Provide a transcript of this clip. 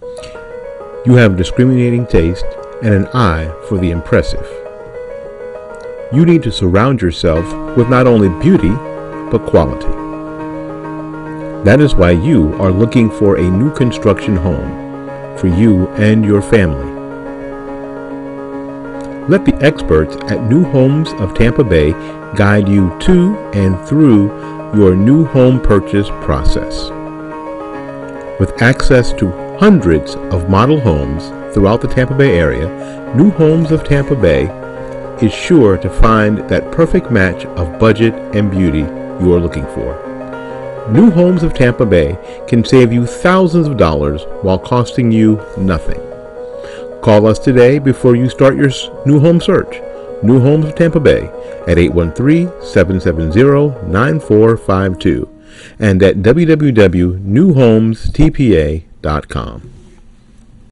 You have discriminating taste and an eye for the impressive. You need to surround yourself with not only beauty, but quality. That is why you are looking for a new construction home for you and your family. Let the experts at New Homes of Tampa Bay guide you to and through your new home purchase process. With access to hundreds of model homes throughout the Tampa Bay area, New Homes of Tampa Bay is sure to find that perfect match of budget and beauty you are looking for. New Homes of Tampa Bay can save you thousands of dollars while costing you nothing. Call us today before you start your new home search. New Homes of Tampa Bay at 813-770-9452 and at www.newhomestpa.com.